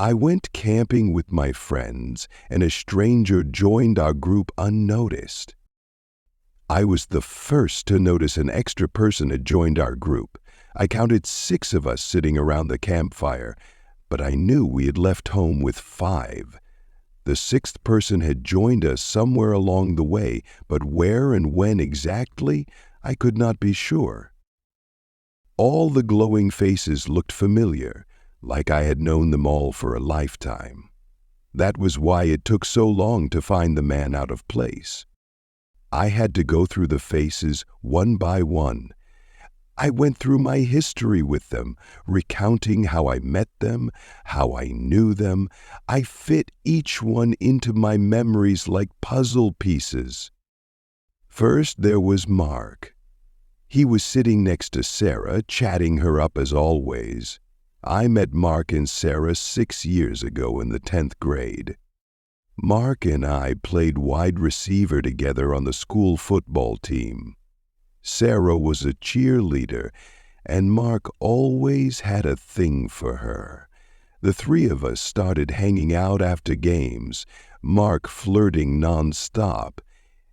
I went camping with my friends, and a stranger joined our group unnoticed. I was the first to notice an extra person had joined our group. I counted 6 of us sitting around the campfire, but I knew we had left home with 5. The 6th person had joined us somewhere along the way, but where and when exactly, I could not be sure. All the glowing faces looked familiar, like I had known them all for a lifetime. That was why it took so long to find the man out of place. I had to go through the faces one by one. I went through my history with them, recounting how I met them, how I knew them. I fit each one into my memories like puzzle pieces. First, there was Mark. He was sitting next to Sarah, chatting her up as always. I met Mark and Sarah 6 years ago in the 10th grade. Mark and I played wide receiver together on the school football team. Sarah was a cheerleader, and Mark always had a thing for her. The 3 of us started hanging out after games, Mark flirting nonstop,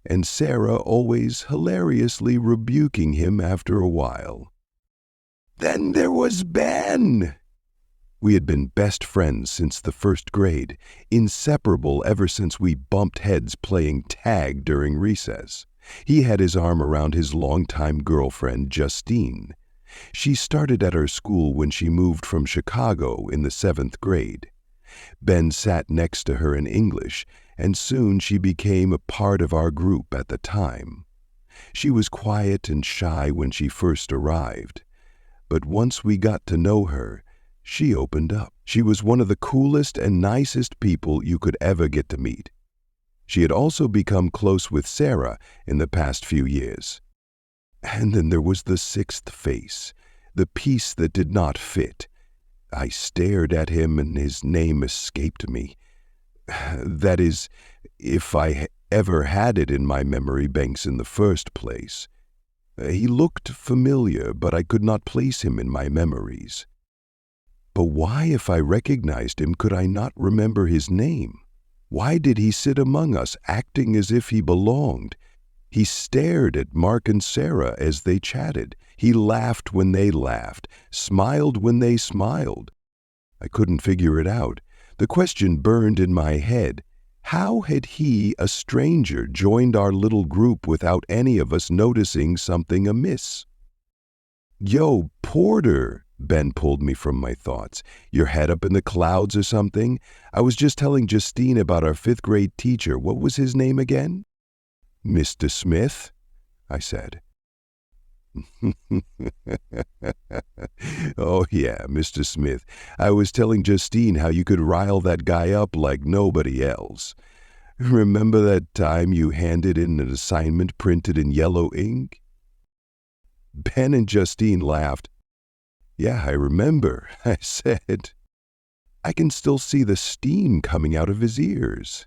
and Sarah always hilariously rebuking him after a while. Then there was Ben. We had been best friends since the 1st grade, inseparable ever since we bumped heads playing tag during recess. He had his arm around his longtime girlfriend, Justine. She started at our school when she moved from Chicago in the 7th grade. Ben sat next to her in English, and soon she became a part of our group at the time. She was quiet and shy when she first arrived, but once we got to know her, she opened up. She was one of the coolest and nicest people you could ever get to meet. She had also become close with Sarah in the past few years. And then there was the 6th face, the piece that did not fit. I stared at him and his name escaped me. That is, if I ever had it in my memory banks in the first place. He looked familiar, but I could not place him in my memories. But why, if I recognized him, could I not remember his name? Why did he sit among us, acting as if he belonged? He stared at Mark and Sarah as they chatted. He laughed when they laughed, smiled when they smiled. I couldn't figure it out. The question burned in my head. How had he, a stranger, joined our little group without any of us noticing something amiss? "Yo, Porter," Ben pulled me from my thoughts. "Your head up in the clouds or something? I was just telling Justine about our 5th grade teacher. What was his name again?" "Mr. Smith," I said. "Oh yeah, Mr. Smith. I was telling Justine how you could rile that guy up like nobody else. Remember that time you handed in an assignment printed in yellow ink?" Ben and Justine laughed. "Yeah, I remember," I said. I can still see the steam coming out of his ears.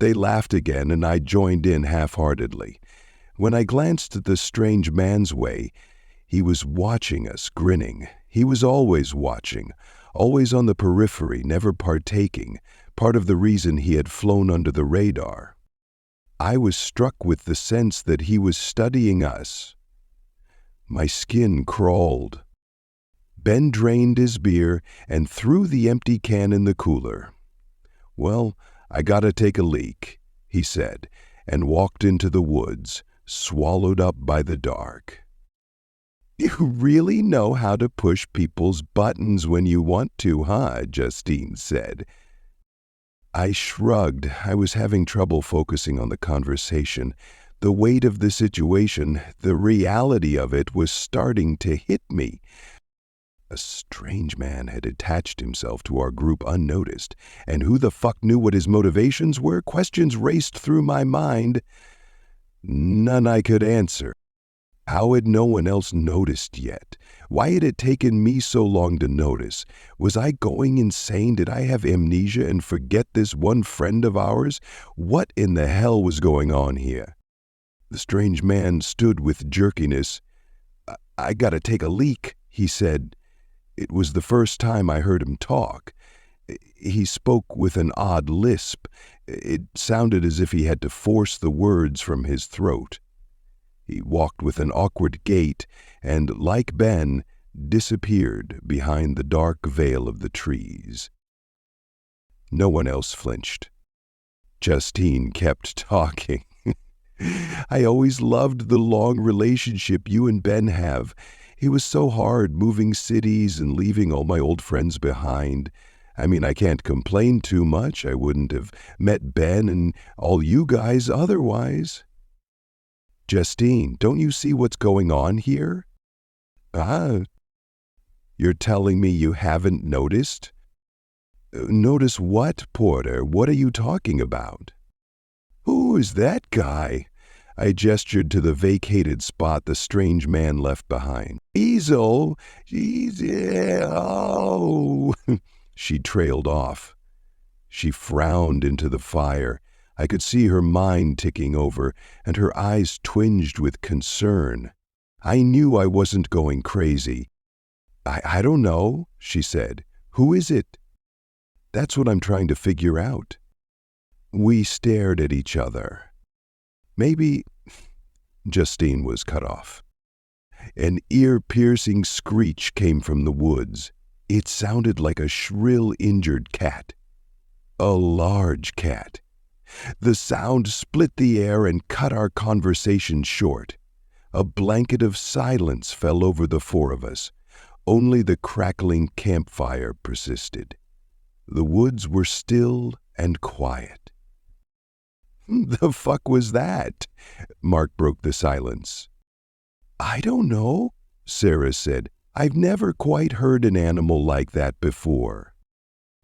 They laughed again, and I joined in half-heartedly. When I glanced at the strange man's way, he was watching us, grinning. He was always watching, always on the periphery, never partaking, part of the reason he had flown under the radar. I was struck with the sense that he was studying us. My skin crawled. Ben drained his beer and threw the empty can in the cooler. "Well, I gotta take a leak," he said, and walked into the woods, swallowed up by the dark. "You really know how to push people's buttons when you want to, huh?" Justine said. I shrugged. I was having trouble focusing on the conversation. The weight of the situation, the reality of it, was starting to hit me. A strange man had attached himself to our group unnoticed, and who the fuck knew what his motivations were? Questions raced through my mind. None I could answer. How had no one else noticed yet? Why had it taken me so long to notice? Was I going insane? Did I have amnesia and forget this one friend of ours? What in the hell was going on here? The strange man stood with jerkiness. I gotta take a leak," he said. It was the first time I heard him talk. He spoke with an odd lisp. It sounded as if he had to force the words from his throat. He walked with an awkward gait and, like Ben, disappeared behind the dark veil of the trees. No one else flinched. Justine kept talking. I always loved the long relationship you and Ben have. It was so hard moving cities and leaving all my old friends behind. I mean, I can't complain too much. I wouldn't have met Ben and all you guys otherwise. Justine, don't you see what's going on here? You're telling me you haven't noticed? Notice what, Porter? What are you talking about? Who is that guy? I gestured to the vacated spot the strange man left behind. Easel! Oh! She trailed off. She frowned into the fire. I could see her mind ticking over, and her eyes twinged with concern. I knew I wasn't going crazy. I don't know, she said. Who is it? That's what I'm trying to figure out. We stared at each other. Maybe... Justine was cut off. An ear-piercing screech came from the woods. It sounded like a shrill, injured cat. A large cat. The sound split the air and cut our conversation short. A blanket of silence fell over the four of us. Only the crackling campfire persisted. The woods were still and quiet. The fuck was that? Mark broke the silence. I don't know, Sarah said. I've never quite heard an animal like that before.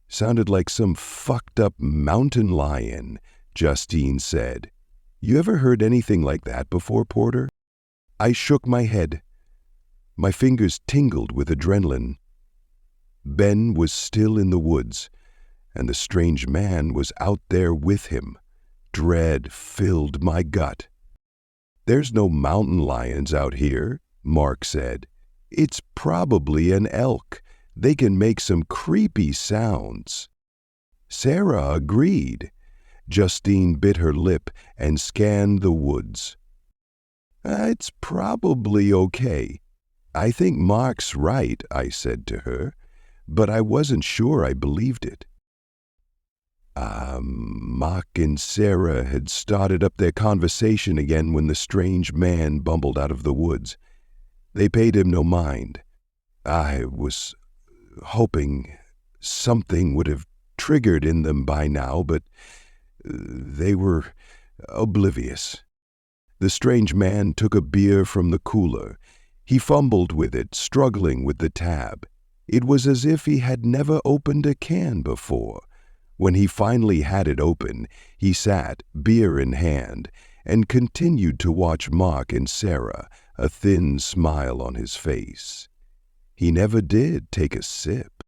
Sounded like some fucked up mountain lion, Justine said. You ever heard anything like that before, Porter? I shook my head. My fingers tingled with adrenaline. Ben was still in the woods, and the strange man was out there with him. Dread filled my gut. There's no mountain lions out here, Mark said. It's probably an elk. They can make some creepy sounds. Sarah agreed. Justine bit her lip and scanned the woods. It's probably okay. I think Mark's right, I said to her, but I wasn't sure I believed it. Mark and Sarah had started up their conversation again when the strange man bumbled out of the woods. They paid him no mind. I was hoping something would have triggered in them by now, but they were oblivious. The strange man took a beer from the cooler. He fumbled with it, struggling with the tab. It was as if he had never opened a can before. When he finally had it open, he sat, beer in hand, and continued to watch Mark and Sarah, a thin smile on his face. He never did take a sip.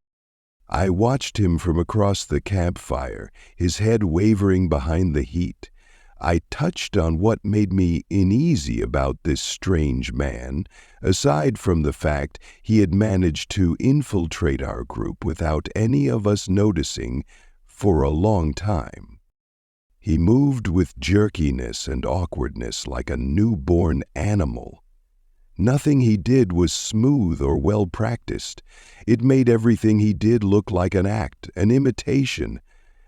I watched him from across the campfire, his head wavering behind the heat. I touched on what made me uneasy about this strange man, aside from the fact he had managed to infiltrate our group without any of us noticing for a long time. He moved with jerkiness and awkwardness like a newborn animal. Nothing he did was smooth or well-practiced. It made everything he did look like an act, an imitation.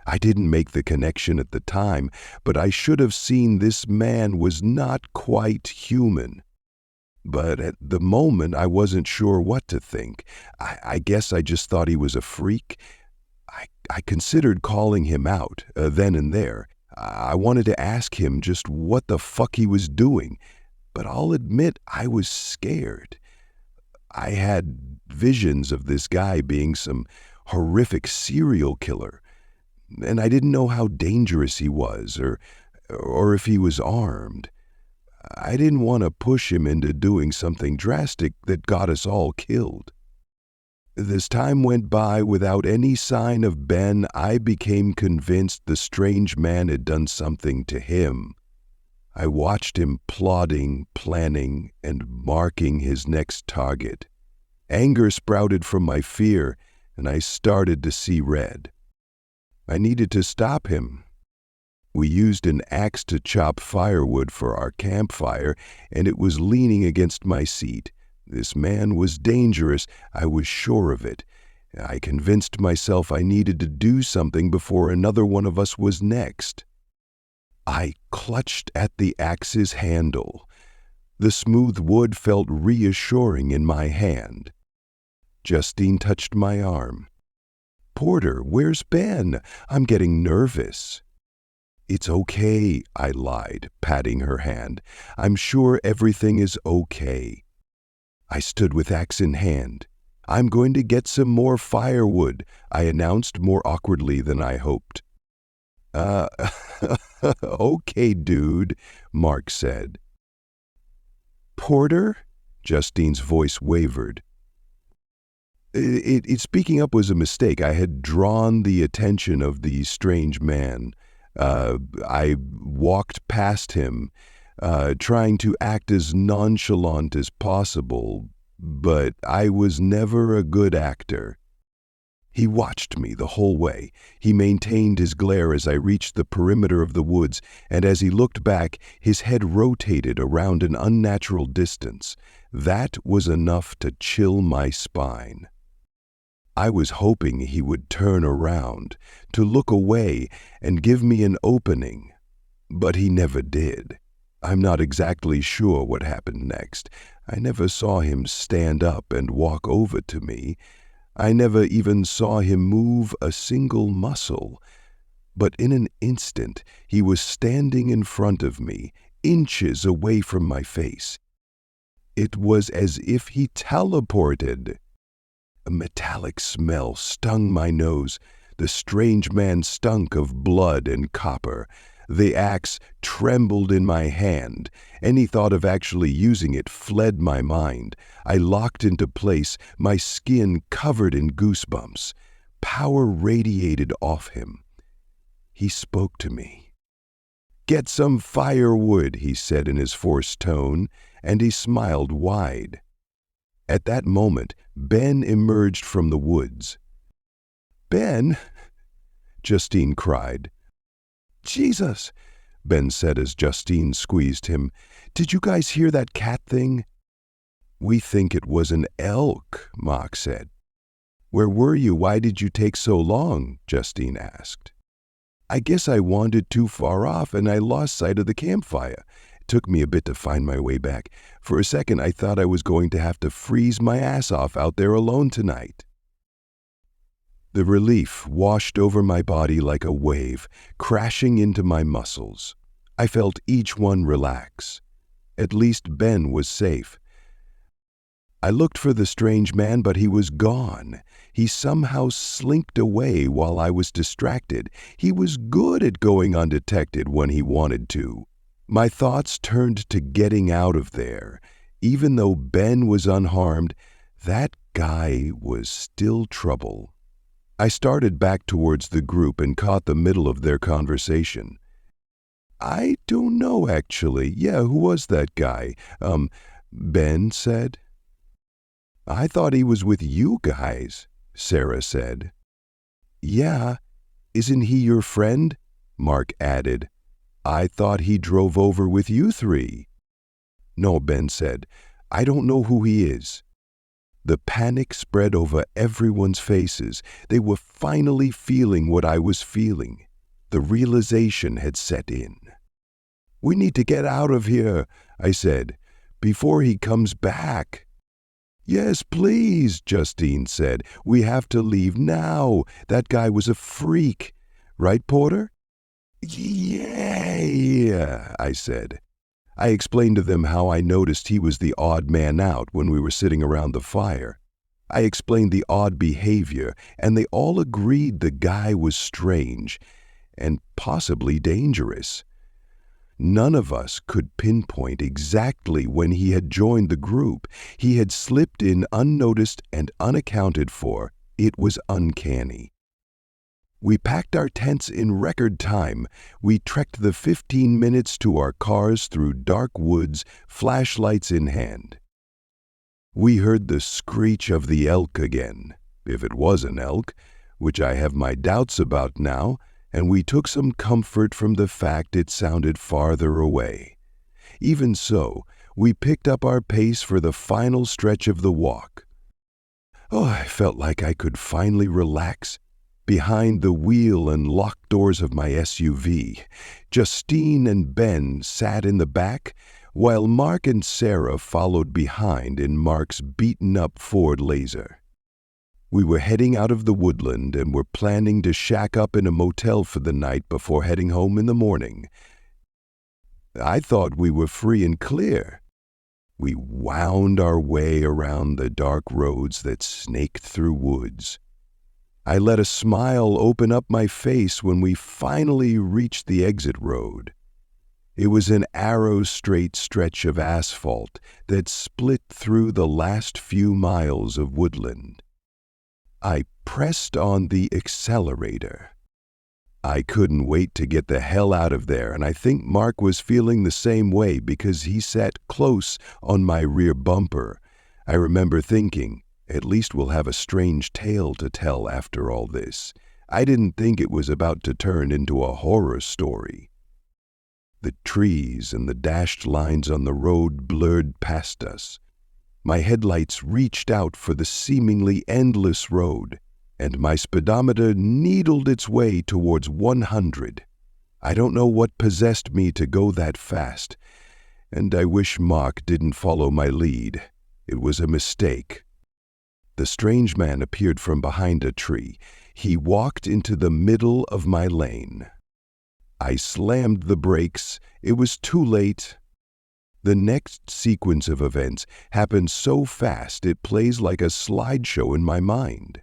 I didn't make the connection at the time, but I should have seen this man was not quite human. But at the moment, I wasn't sure what to think. I guess I just thought he was a freak. I considered calling him out, then and there. I wanted to ask him just what the fuck he was doing, but I'll admit I was scared. I had visions of this guy being some horrific serial killer, and I didn't know how dangerous he was or if he was armed. I didn't want to push him into doing something drastic that got us all killed. As time went by without any sign of Ben, I became convinced the strange man had done something to him. I watched him plotting, planning, and marking his next target. Anger sprouted from my fear, and I started to see red. I needed to stop him. We used an axe to chop firewood for our campfire, and it was leaning against my seat. This man was dangerous, I was sure of it. I convinced myself I needed to do something before another one of us was next. I clutched at the axe's handle. The smooth wood felt reassuring in my hand. Justine touched my arm. "Porter, where's Ben? I'm getting nervous." "It's okay," I lied, patting her hand. "I'm sure everything is okay." I stood with axe in hand. "I'm going to get some more firewood," I announced more awkwardly than I hoped. Uh, okay, dude," Mark said. "Porter?" Justine's voice wavered. Speaking up was a mistake. I had drawn the attention of the strange man. I walked past him, trying to act as nonchalant as possible, but I was never a good actor. He watched me the whole way. He maintained his glare as I reached the perimeter of the woods, and as he looked back, his head rotated around an unnatural distance. That was enough to chill my spine. I was hoping he would turn around, to look away and give me an opening, but he never did. I'm not exactly sure what happened next. I never saw him stand up and walk over to me. I never even saw him move a single muscle. But in an instant, he was standing in front of me, inches away from my face. It was as if he teleported. A metallic smell stung my nose. The strange man stunk of blood and copper. The axe trembled in my hand. Any thought of actually using it fled my mind. I locked into place, my skin covered in goosebumps. Power radiated off him. He spoke to me. "Get some firewood," he said in his forced tone, and he smiled wide. At that moment, Ben emerged from the woods. "Ben?" Justine cried. "Jesus," Ben said as Justine squeezed him. "Did you guys hear that cat thing?" "We think it was an elk," Mark said. "Where were you? Why did you take so long?" Justine asked. "I guess I wandered too far off and I lost sight of the campfire. It took me a bit to find my way back. For a second, I thought I was going to have to freeze my ass off out there alone tonight." The relief washed over my body like a wave, crashing into my muscles. I felt each one relax. At least Ben was safe. I looked for the strange man, but he was gone. He somehow slinked away while I was distracted. He was good at going undetected when he wanted to. My thoughts turned to getting out of there. Even though Ben was unharmed, that guy was still trouble. I started back towards the group and caught the middle of their conversation. "I don't know, actually. Yeah, who was that guy?" Ben said. "I thought he was with you guys," Sarah said. "Yeah, isn't he your friend?" Mark added. "I thought he drove over with you three." "No," Ben said. "I don't know who he is." The panic spread over everyone's faces. They were finally feeling what I was feeling. The realization had set in. "We need to get out of here," I said, "before he comes back." "Yes, please," Justine said. "We have to leave now. That guy was a freak. Right, Porter?" "Yeah," I said. I explained to them how I noticed he was the odd man out when we were sitting around the fire. I explained the odd behavior, and they all agreed the guy was strange and possibly dangerous. None of us could pinpoint exactly when he had joined the group. He had slipped in unnoticed and unaccounted for. It was uncanny. We packed our tents in record time. We trekked the 15 minutes to our cars through dark woods, flashlights in hand. We heard the screech of the elk again, if it was an elk, which I have my doubts about now, and we took some comfort from the fact it sounded farther away. Even so, we picked up our pace for the final stretch of the walk. Oh, I felt like I could finally relax. Behind the wheel and locked doors of my SUV, Justine and Ben sat in the back, while Mark and Sarah followed behind in Mark's beaten-up Ford Laser. We were heading out of the woodland and were planning to shack up in a motel for the night before heading home in the morning. I thought we were free and clear. We wound our way around the dark roads that snaked through woods. I let a smile open up my face when we finally reached the exit road. It was an arrow-straight stretch of asphalt that split through the last few miles of woodland. I pressed on the accelerator. I couldn't wait to get the hell out of there, and I think Mark was feeling the same way because he sat close on my rear bumper. I remember thinking, at least we'll have a strange tale to tell after all this. I didn't think it was about to turn into a horror story. The trees and the dashed lines on the road blurred past us. My headlights reached out for the seemingly endless road, and my speedometer needled its way towards 100. I don't know what possessed me to go that fast, and I wish Mark didn't follow my lead. It was a mistake. The strange man appeared from behind a tree. He walked into the middle of my lane. I slammed the brakes. It was too late. The next sequence of events happened so fast it plays like a slideshow in my mind.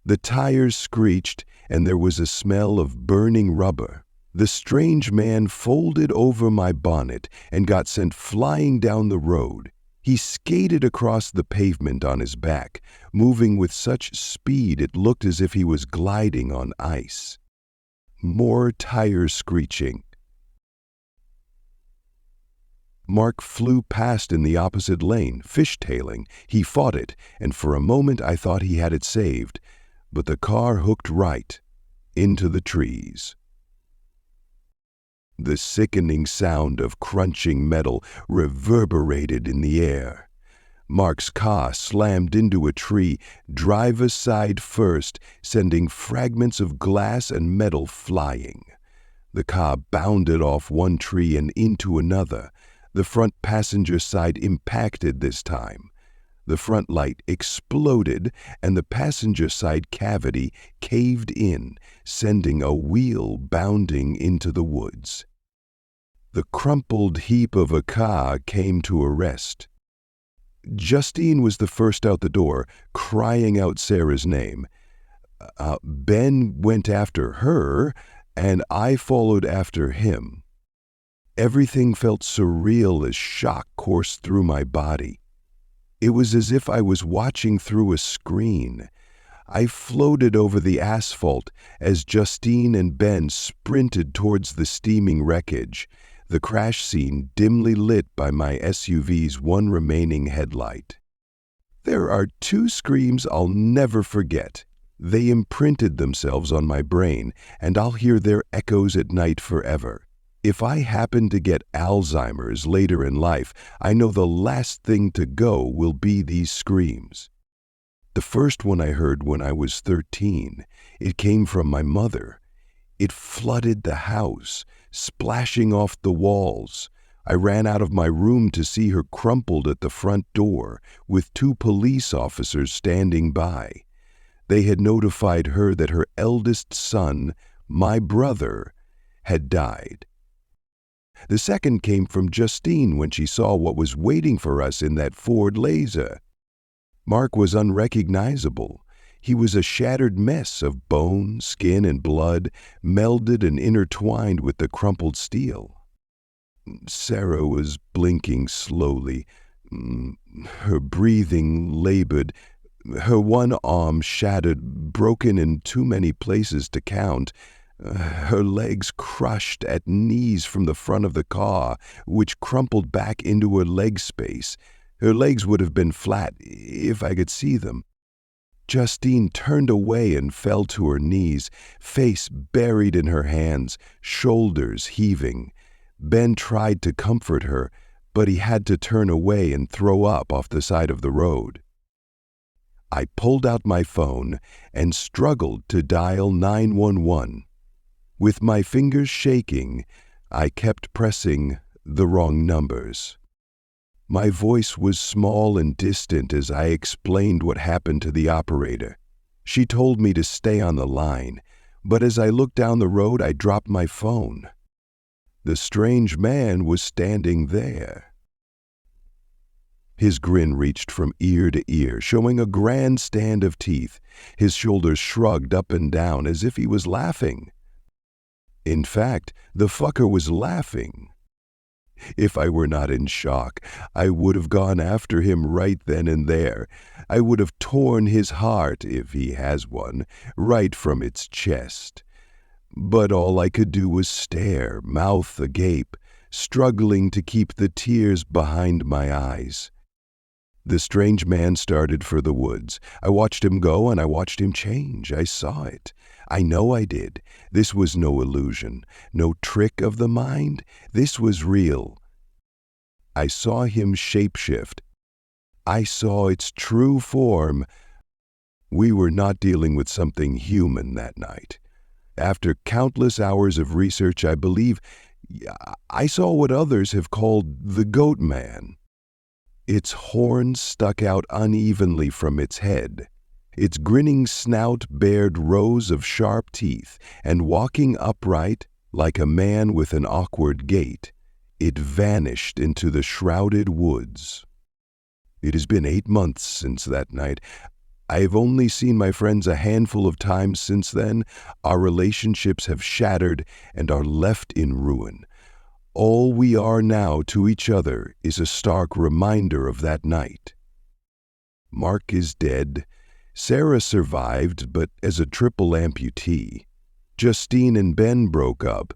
The tires screeched, and there was a smell of burning rubber. The strange man folded over my bonnet and got sent flying down the road. He skated across the pavement on his back, moving with such speed it looked as if he was gliding on ice. More tire screeching. Mark flew past in the opposite lane, fishtailing. He fought it, and for a moment I thought he had it saved, but the car hooked right into the trees. The sickening sound of crunching metal reverberated in the air. Mark's car slammed into a tree, driver's side first, sending fragments of glass and metal flying. The car bounded off one tree and into another. The front passenger side impacted this time. The front light exploded, and the passenger side cavity caved in, sending a wheel bounding into the woods. The crumpled heap of a car came to a rest. Justine was the first out the door, crying out Sarah's name. Ben went after her, and I followed after him. Everything felt surreal as shock coursed through my body. It was as if I was watching through a screen. I floated over the asphalt as Justine and Ben sprinted towards the steaming wreckage, the crash scene dimly lit by my SUV's one remaining headlight. There are two screams I'll never forget. They imprinted themselves on my brain, and I'll hear their echoes at night forever. If I happen to get Alzheimer's later in life, I know the last thing to go will be these screams. The first one I heard when I was 13. It came from my mother. It flooded the house, splashing off the walls. I ran out of my room to see her crumpled at the front door, with two police officers standing by. They had notified her that her eldest son, my brother, had died. The second came from Justine when she saw what was waiting for us in that Ford Laser. Mark was unrecognizable. He was a shattered mess of bone, skin, and blood, melded and intertwined with the crumpled steel. Sarah was blinking slowly, her breathing labored, her one arm shattered, broken in too many places to count, her legs crushed at knees from the front of the car, which crumpled back into her leg space. Her legs would have been flat if I could see them. Justine turned away and fell to her knees, face buried in her hands, shoulders heaving. Ben tried to comfort her, but he had to turn away and throw up off the side of the road. I pulled out my phone and struggled to dial 911. With my fingers shaking, I kept pressing the wrong numbers. My voice was small and distant as I explained what happened to the operator. She told me to stay on the line, but as I looked down the road, I dropped my phone. The strange man was standing there. His grin reached from ear to ear, showing a grand stand of teeth. His shoulders shrugged up and down as if he was laughing. In fact, the fucker was laughing. If I were not in shock, I would have gone after him right then and there. I would have torn his heart, if he has one, right from its chest. But all I could do was stare, mouth agape, struggling to keep the tears behind my eyes. The strange man started for the woods. I watched him go and I watched him change. I saw it. I know I did. This was no illusion, no trick of the mind. This was real. I saw him shapeshift. I saw its true form. We were not dealing with something human that night. After countless hours of research, I believe I saw what others have called the Goatman. Its horns stuck out unevenly from its head. Its grinning snout bared rows of sharp teeth, and walking upright, like a man with an awkward gait, it vanished into the shrouded woods. It has been 8 months since that night. I have only seen my friends a handful of times since then. Our relationships have shattered and are left in ruin. All we are now to each other is a stark reminder of that night. Mark is dead. Sarah survived, but as a triple amputee. Justine and Ben broke up.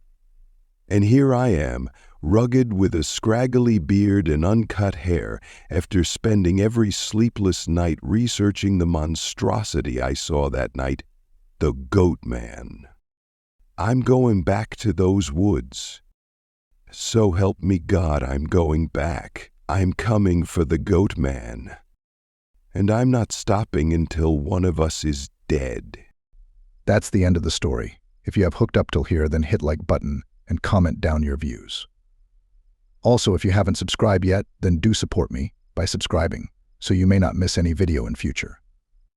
And here I am, rugged with a scraggly beard and uncut hair, after spending every sleepless night researching the monstrosity I saw that night, the Goatman. I'm going back to those woods. So help me God, I'm going back. I'm coming for the Goatman. And I'm not stopping until one of us is dead. That's the end of the story. If you have hooked up till here, then hit like button and comment down your views. Also, if you haven't subscribed yet, then do support me by subscribing so you may not miss any video in future.